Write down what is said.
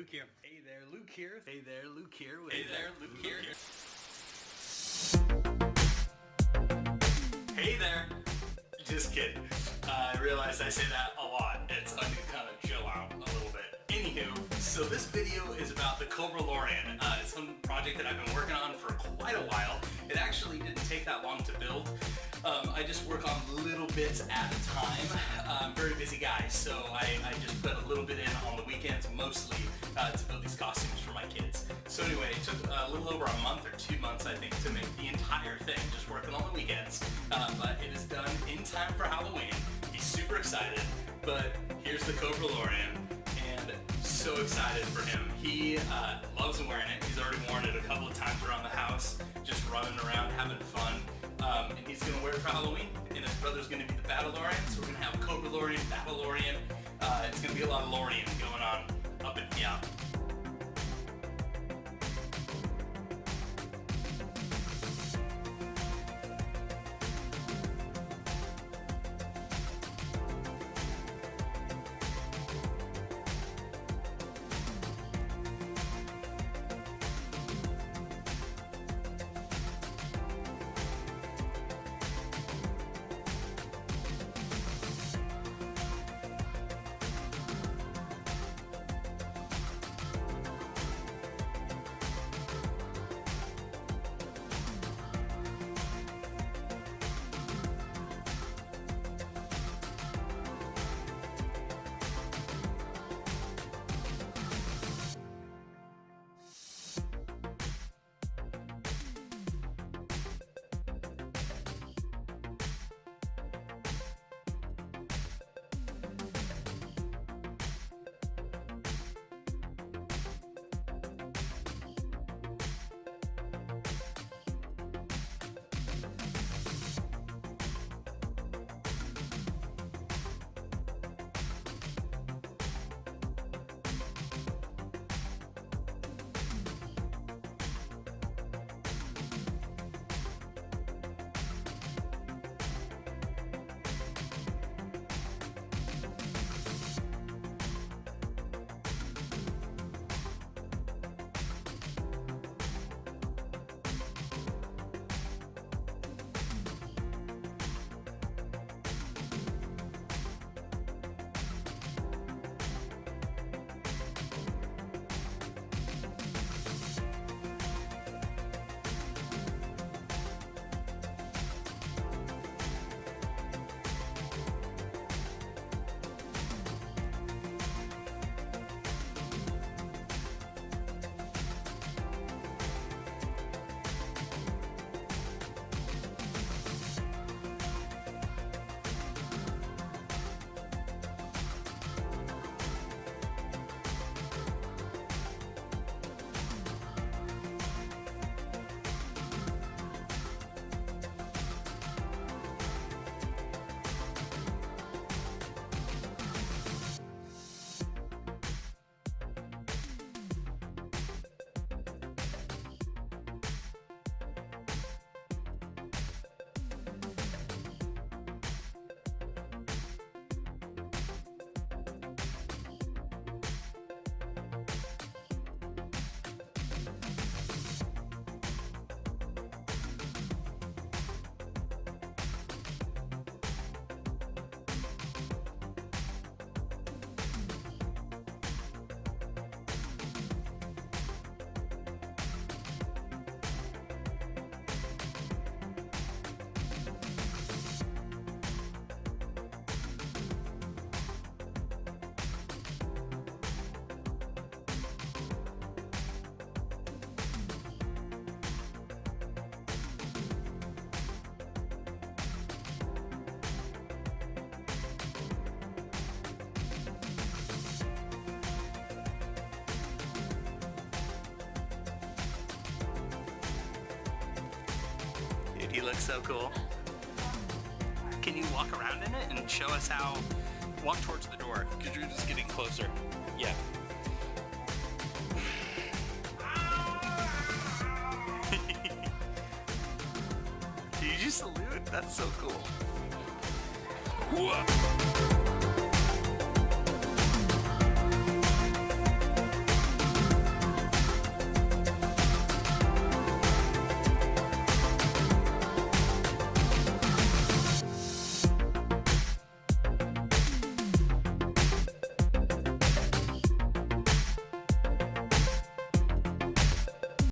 Luke here. Hey there, Luke here. Hey there, Luke here. Hey there, Luke here. Hey there. Just kidding. I realize I say that a lot. It's time to kind of chill out a little bit. Anywho, so this video is about the Cobralorian. It's some project that I've been working on for quite a while. It actually didn't take that long to build. I just work on little bits at a time. I'm a very busy guy, so I just put a little bit in on the weekends mostly to build these costumes for my kids. So anyway, it took a little over a month or 2 months, I think, to make the entire thing, just working on the weekends. But it is done in time for Halloween. He's super excited, but here's the Cobralorian, and so excited for him. He loves wearing it. He's already worn it a couple of times around the house, just running around, having fun. And he's going to wear it for Halloween, and his brother's going to be the Battlelorian, so we're going to have Cobralorian, Battlelorian. It's going to be a lot of Lorian going on up and down. He looks so cool. Can you walk around in it and show us how? Walk towards the door, because you're just getting closer. Yeah. Did you just salute? That's so cool. Whoa.